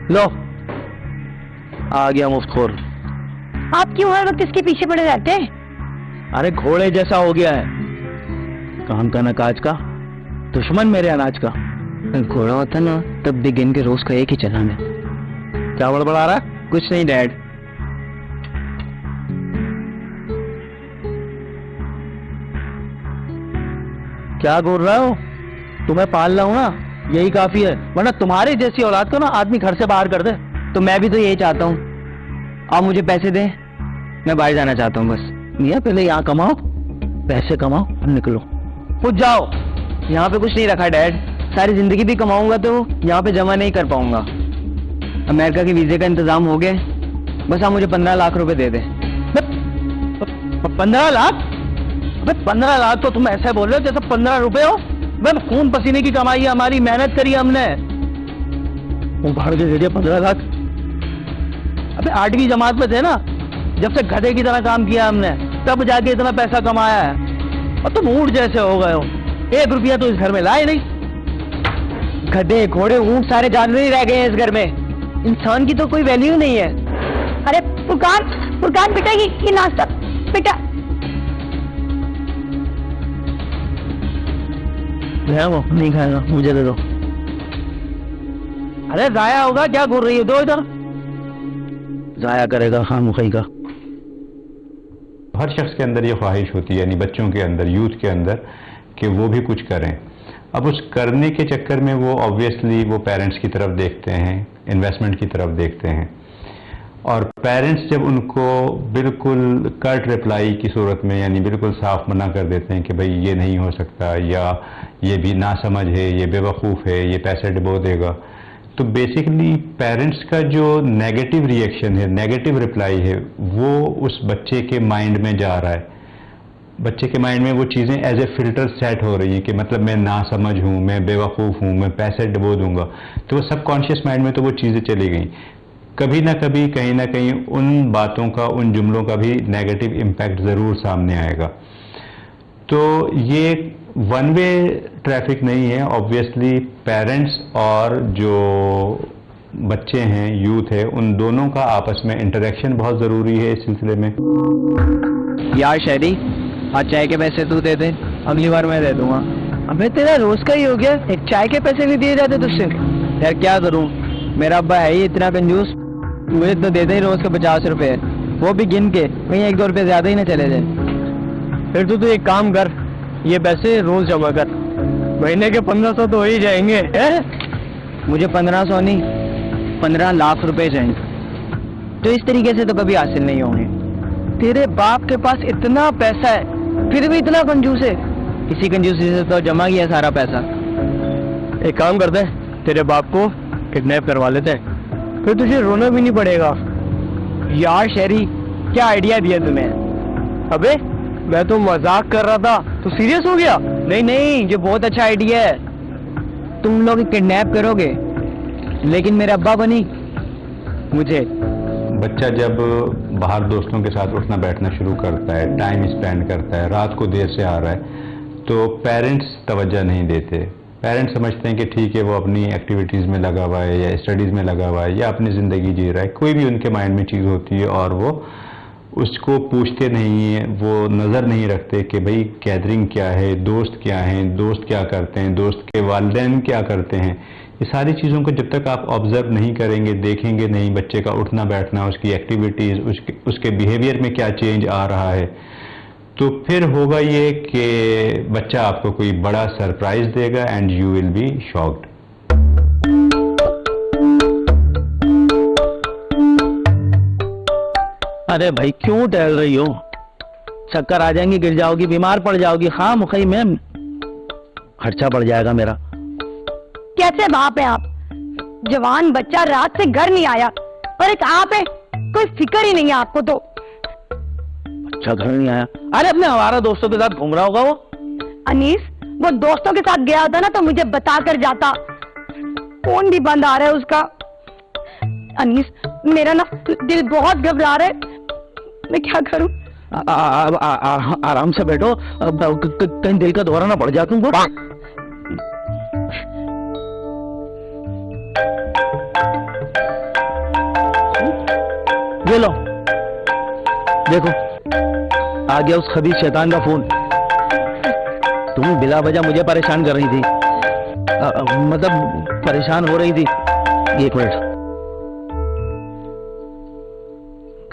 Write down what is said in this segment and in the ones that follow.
लो, आ गया मुफ्तखोर। आप क्यों हर वक्त इसके पीछे पड़े रहते हैं? अरे घोड़े जैसा हो गया है, काम का न काज का, दुश्मन मेरे अनाज का। घोड़ा होता ना तब भी गिन के रोज का एक ही चलान है। क्या बड़बड़ा रहा? कुछ नहीं डैड। क्या बोल रहा हो? तुम्हें पाल रहा हूं ना, यही काफी है, वरना तुम्हारी जैसी औलाद को ना आदमी घर से बाहर कर दे। तो मैं भी तो यही चाहता हूँ। आप मुझे पैसे दें, मैं बाहर जाना चाहता हूँ बस। मियां पहले यहाँ कमाओ, पैसे कमाओ और निकलो, खुद जाओ। यहाँ पे कुछ नहीं रखा डैड, सारी जिंदगी भी कमाऊंगा तो यहाँ पे जमा नहीं कर पाऊंगा। अमेरिका के वीजे का इंतजाम हो गया, बस आप मुझे 15 लाख रुपए दे दें। 15 लाख? अबे 15 लाख तो तुम ऐसे बोल रहे हो जैसे 15 रुपए हो। मैं खून पसीने की कमाई है हमारी, मेहनत करी हमने, उभाड़ के दे दिया 15 लाख। अबे 8वीं जमात में थे ना, जब से गधे की तरह काम किया हमने, तब जाके इतना पैसा कमाया है। और तुम ऊँट जैसे हो गए हो, 1 रुपया तो इस घर में लाए नहीं। गधे घोड़े ऊँट सारे जानवर ही रह गए हैं इस घर में, इंसान की तो कोई वैल्यू नहीं है। अरे फुरकान बेटा, ये नाश्ता बेटा। वो नहीं खाएगा, मुझे दे दो। अरे जाया होगा, क्या घूर रही है? दो इधर। जाया करेगा खामखी का। हर शख्स के अंदर ये ख्वाहिश होती है, यानी बच्चों के अंदर, यूथ के अंदर, कि वो भी कुछ करें। अब उस करने के चक्कर में वो ऑब्वियसली वो पेरेंट्स की तरफ देखते हैं, इन्वेस्टमेंट की तरफ देखते हैं, और पेरेंट्स जब उनको बिल्कुल कट रिप्लाई की सूरत में, यानी बिल्कुल साफ मना कर देते हैं कि भाई ये नहीं हो सकता, या ये भी नासमझ है, ये बेवकूफ़ है, ये पैसे डुबो देगा, तो बेसिकली पेरेंट्स का जो नेगेटिव रिएक्शन है, नेगेटिव रिप्लाई है, वो उस बच्चे के माइंड में जा रहा है। बच्चे के माइंड में वो चीज़ें एज ए फिल्टर सेट हो रही हैं कि मतलब मैं नासमझ हूँ, मैं बेवकूफ़ हूँ, मैं पैसे डुबो दूंगा। तो वो सबकॉन्शियस माइंड में तो वो चीज़ें चली गई। कभी ना कभी, कहीं ना कहीं उन बातों का, उन जुमलों का भी नेगेटिव इम्पैक्ट ज़रूर सामने आएगा। तो ये वन वे ट्रैफिक नहीं है। ऑब्वियसली पेरेंट्स और जो बच्चे हैं, यूथ है, उन दोनों का आपस में इंटरेक्शन बहुत ज़रूरी है इस सिलसिले में। यार शहरी, आज चाय के पैसे तू दे दे, अगली बार मैं दे दूंगा। अबे तेरा रोज का ही हो गया, एक चाय के पैसे नहीं दिए जाते तुझसे। यार क्या करूं, मेरा अब्बा है ही इतना कंजूस, मुझे तो देते ही रोज के 50 रुपए, वो भी गिन के, कहीं 1-2 रुपए ज्यादा ही ना चले जाए। फिर तू तो एक काम कर, ये पैसे रोज जमा कर, महीने के 1500 तो हो ही जाएंगे। मुझे 1500 नहीं, 15 लाख रुपए चाहिए। तो इस तरीके से तो कभी हासिल नहीं होंगे। तेरे बाप के पास इतना पैसा है, फिर भी इतना कंजूस है। इसी कंजूसी से तो जमा किया सारा पैसा। एक काम करते हैं, तेरे बाप को किडनैप करवा लेते हैं, फिर तुझे रोना भी नहीं पड़ेगा। यार शहरी, क्या आइडिया दिया तुम्हें? अबे मैं तो मजाक कर रहा था, तू सीरियस हो गया? नहीं नहीं, ये बहुत अच्छा आइडिया है। तुम लोग किडनैप करोगे, लेकिन मेरे अब्बा बनी मुझे। बच्चा जब बाहर दोस्तों के साथ उठना बैठना शुरू करता है, टाइम स्पेंड करता है, रात को देर से आ रहा है, तो पेरेंट्स तवज्जो नहीं देते। पेरेंट्स समझते हैं कि ठीक है, वो अपनी एक्टिविटीज़ में लगा हुआ है, या स्टडीज़ में लगा हुआ है, या अपनी ज़िंदगी जी रहा है। कोई भी उनके माइंड में चीज़ होती है और वो उसको पूछते नहीं हैं, वो नज़र नहीं रखते कि भाई गैदरिंग क्या है, दोस्त क्या हैं, दोस्त क्या करते हैं, दोस्त के वालिदैन क्या करते हैं। ये सारी चीज़ों को जब तक आप ऑब्जर्व नहीं करेंगे, देखेंगे नहीं, बच्चे का उठना बैठना, उसकी एक्टिविटीज़, उसके बिहेवियर में क्या चेंज आ रहा है, तो फिर होगा ये कि बच्चा आपको कोई बड़ा सरप्राइज देगा and you will be shocked. अरे भाई क्यों टहल रही हो? चक्कर आ जाएंगी, गिर जाओगी, बीमार पड़ जाओगी, खामखी में खर्चा बढ़ जाएगा मेरा। कैसे बाप है आप? जवान बच्चा रात से घर नहीं आया, और एक आप है, कोई फिक्र ही नहीं है आपको। तो अच्छा घर नहीं आया? अरे अपने हमारा दोस्तों के साथ घूम रहा होगा वो। अनीस, वो दोस्तों के साथ गया होता ना तो मुझे बता कर जाता। फोन भी बंद आ रहा है उसका। अनीस, मेरा ना दिल बहुत घबरा रहा है, मैं क्या करूं? आराम से बैठो, कहीं दिल का दौरा ना पड़ जाए तुमको। ये लो, देखो आ गया उस खबीज शैतान का फोन। तुम बिला वजह मुझे परेशान कर रही थी, मतलब परेशान हो रही थी। एक मिनट,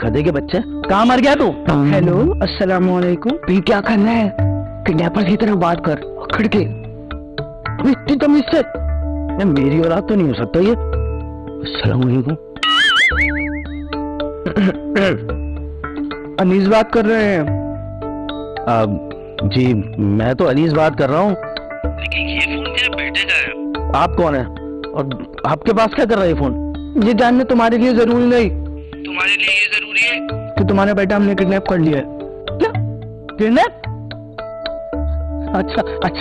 गधे के बच्चे, कहाँ मर गया तू? हेलो, अस्सलाम वालेकुम। भी क्या करना है? किडनैपर की तरह बात कर, अकड़ के। इतनी तमीज से? मेरी औलाद तो नहीं हो सकता ये। अस्सलाम वालेकुम। अनीस बात कर रहे हैं। जी मैं तो अनीस बात कर रहा हूँ, लेकिन ये फोन मेरे बेटे का है। आप कौन है और आपके पास क्या कर रहा है ये फोन? ये जानना तुम्हारे लिए जरूरी नहीं। तुम्हारे लिए ये जरूरी है कि तुम्हारा बेटा हमने किडनैप कर लिया है। क्या? किडनैप? अच्छा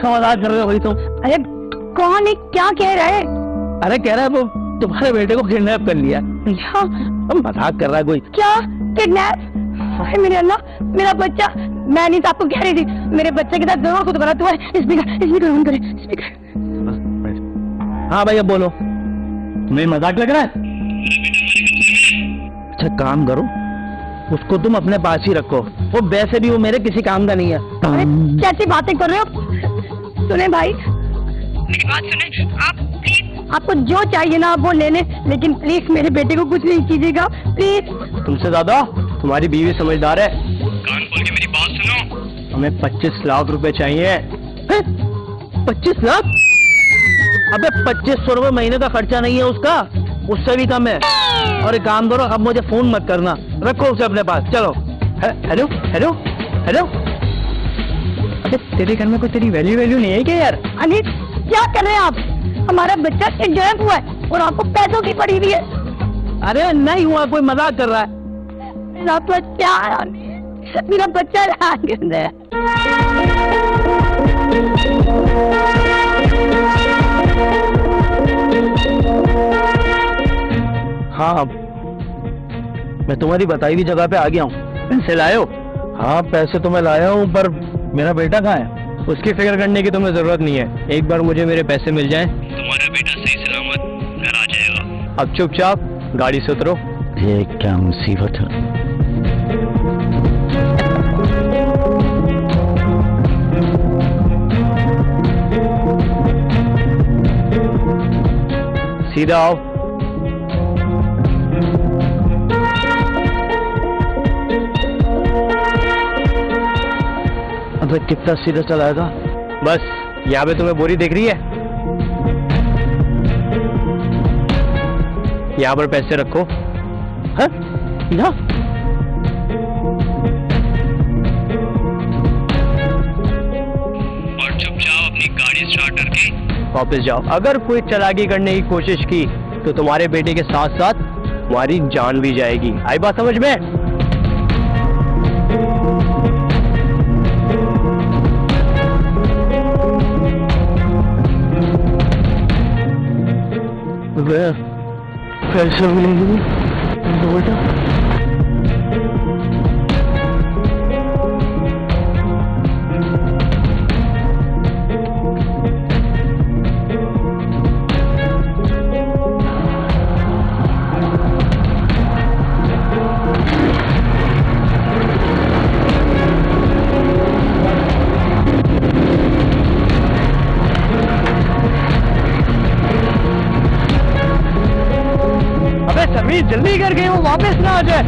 मजाक कर रहे हो भाई तुम। अरे कौन है, क्या कह रहा है? अरे कह रहा है वो तुम्हारे बेटे को किडनैप कर लिया। क्या मजाक कर रहा है कोई। क्या किडनैप? हाय मेरे अल्लाह, मेरा बच्चा। मैं नहीं आपको कह रही थी, मेरे बच्चे के साथ जरूर कुछ गलत हुआ है। स्पीकर ऑन करें, स्पीकर। हाँ भाई अब बोलो, तुम्हें मजाक लग रहा है? अच्छा काम करो, उसको तुम अपने पास ही रखो, वो वैसे भी वो मेरे किसी काम का नहीं है। अरे कैसी बातें कर रहे हो? सुने भाई, मेरी बात सुने आप प्लीज। आपको जो चाहिए ना आप वो ले लें, लेकिन प्लीज मेरे बेटे को कुछ नहीं कीजिएगा प्लीज। तुमसे ज्यादा तुम्हारी बीवी समझदार है। कान खोल के मेरी बात सुनो। हमें 25 लाख रुपए चाहिए। 25 लाख? अबे 2500 रुपए महीने का खर्चा नहीं है उसका, उससे भी कम है। और एक काम करो, अब मुझे फोन मत करना, रखो उसे अपने पास। चलो। Hello hello hello. अबे तेरे घर में कोई तेरी वैल्यू नहीं है क्या यार? अनिल क्या कर रहे हैं आप? हमारा बच्चा किडनैप हुआ है और आपको पैसों की पड़ी हुई है। अरे नहीं हुआ, कोई मजाक कर रहा है। मेरा बच्चा, मेरा बच्चा है। हाँ मैं तुम्हारी बताई हुई जगह पे आ गया हूँ। पैसे लाए हो? हाँ पैसे तो मैं लाया हूँ, पर मेरा बेटा कहाँ है? उसकी फिक्र करने की तुम्हें जरूरत नहीं है। एक बार मुझे मेरे पैसे मिल जाएं, तुम्हारा बेटा सही सलामत घर आ जाएगा। अब चुपचाप गाड़ी से उतरो। ये क्या मुसीबत है। सीधा आओ। अबे कितना सीधा चलाएगा? बस यहाँ पे तुम्हें बोरी दिख रही है, यहाँ पर पैसे रखो। है? यहाँ? और चुपचाप अपनी गाड़ी स्टार्ट करके वापस जाओ। अगर कोई चालाकी करने की कोशिश की तो तुम्हारे बेटे के साथ साथ तुम्हारी जान भी जाएगी। आई बात समझ में? पैसे मिलेंगे बेटा? जल्दी करके वो वापस ना आ जाए।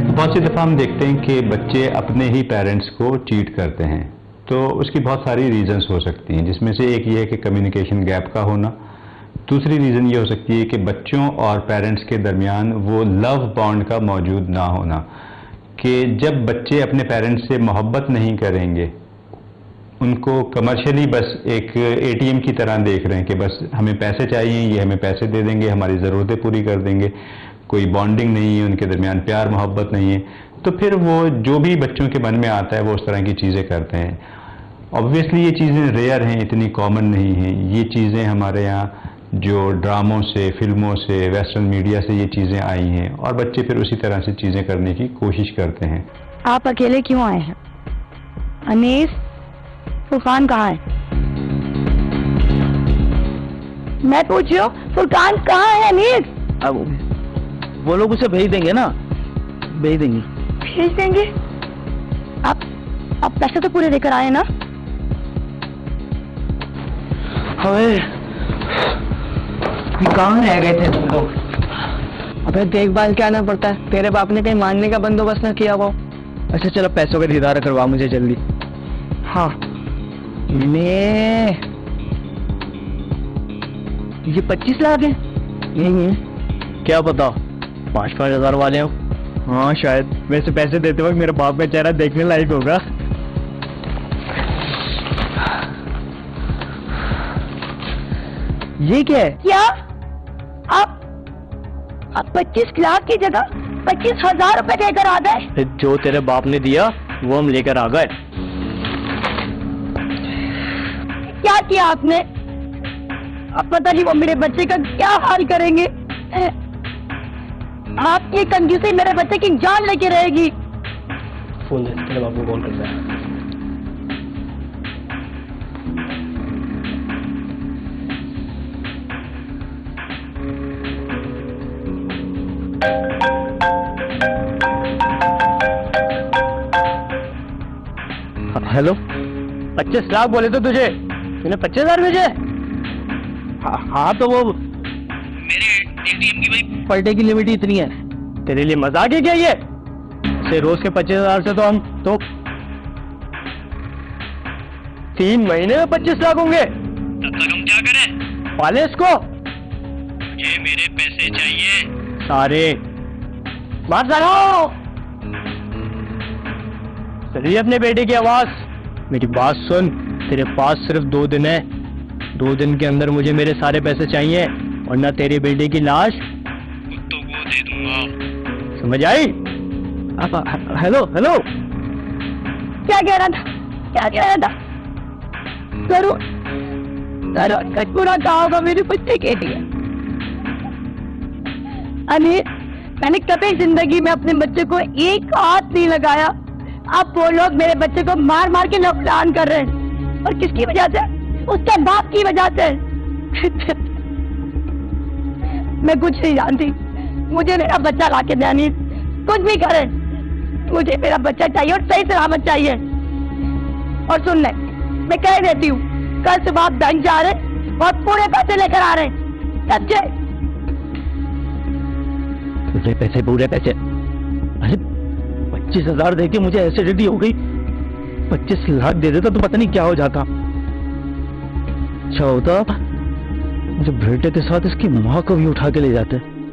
बहुत सी दफ़ा हम देखते हैं कि बच्चे अपने ही पेरेंट्स को चीट करते हैं, तो उसकी बहुत सारी रीजंस हो सकती हैं, जिसमें से एक ये है कि कम्युनिकेशन गैप का होना। दूसरी रीज़न ये हो सकती है कि बच्चों और पेरेंट्स के दरमियान वो लव बॉन्ड का मौजूद ना होना, कि जब बच्चे अपने पेरेंट्स से मोहब्बत नहीं करेंगे, उनको कमर्शियली बस एक एटीएम की तरह देख रहे हैं कि बस हमें पैसे चाहिए, ये हमें पैसे दे देंगे, हमारी ज़रूरतें पूरी कर देंगे, कोई बॉन्डिंग नहीं है, उनके दरमियान प्यार मोहब्बत नहीं है, तो फिर वो जो भी बच्चों के मन में आता है वो उस तरह की चीज़ें करते हैं। ऑब्वियसली ये चीज़ें रेयर हैं, इतनी कॉमन नहीं हैं। ये चीज़ें हमारे यहाँ जो ड्रामों से, फिल्मों से, वेस्टर्न मीडिया से ये चीज़ें आई हैं, और बच्चे फिर उसी तरह से चीज़ें करने की कोशिश करते हैं। आप अकेले क्यों आए हैं? अनीस, फुरकान कहाँ है? मैं पूछ रही हूँ, फुरकान कहाँ है? अनीस, अब वो लोग उसे भेज देंगे ना, भेज देंगे। भेज देंगे? आप पैसे तो पूरे लेकर आए ना? अबे कहाँ रह गए थे तुम लोग? अबे देखभाल क्या आना पड़ता है, तेरे बाप ने कहीं मारने का बंदोबस्त ना किया वो। अच्छा चलो पैसों का दीदार करवा मुझे जल्दी। हाँ मैं ये 25 लाख है? नहीं है, क्या पता 5-5 हजार वाले हो। हाँ शायद। वैसे पैसे देते वक्त मेरे बाप का चेहरा देखने लायक होगा। ये क्या है? क्या आप 25 लाख की जगह 25,000 रुपए देकर आ गए? जो तेरे बाप ने दिया वो हम लेकर आ गए। क्या किया आपने? अब पता नहीं वो मेरे बच्चे का क्या हाल करेंगे। आपकी कंजूसी मेरे बच्चे की जान लेके रहेगी। फोन दे, तेरे बाप को कॉल करता है। हेलो, 25 लाख बोले तो तुझे, तूने 25,000 भेजे? हाँ तो वो मेरे एटीएम की भाई पर डे की लिमिट ही इतनी है। तेरे लिए मजाक है क्या ये? से रोज के 25,000 से तो हम तो 3 महीने में 25 लाख होंगे। तब तक हम क्या करें? पाले इसको। मुझे मेरे पैसे चाहिए सारे मार लगाओ। चलिए अपने बेटे की आवाज, मेरी बात सुन। तेरे पास सिर्फ 2 दिन है। 2 दिन के अंदर मुझे मेरे सारे पैसे चाहिए, वरना तेरी बेटे की लाश कुत्तों को दे दूंगा। समझ आई? हेलो हेलो, क्या कह रहा था? क्या कह रहा था? जरूर पूरा कहा होगा मेरे बच्चे के लिए। अनिल, मैंने कभी जिंदगी में अपने बच्चे को एक हाथ नहीं लगाया। अब वो लोग मेरे बच्चे को मार मार के नुकसान कर रहे हैं, और किसकी वजह से? उसके बाप की वजह से। मैं कुछ नहीं जानती, मुझे मेरा बच्चा लाके दे अनिल। कुछ भी करे, मुझे मेरा बच्चा चाहिए और सही सलामत चाहिए। और सुन ले, मैं कह देती हूँ, कल सुबह आप बैंक जा रहे और पूरे पैसे लेकर आ रहे हैं। समझे? तुझे पैसे, पूरे पैसे। अरे 25,000 देके मुझे एसिडिटी हो गई। 25 लाख दे देता तो पता नहीं क्या हो जाता। अच्छा होता मुझे बेटे के साथ इसकी माँ को भी उठा के ले जाते।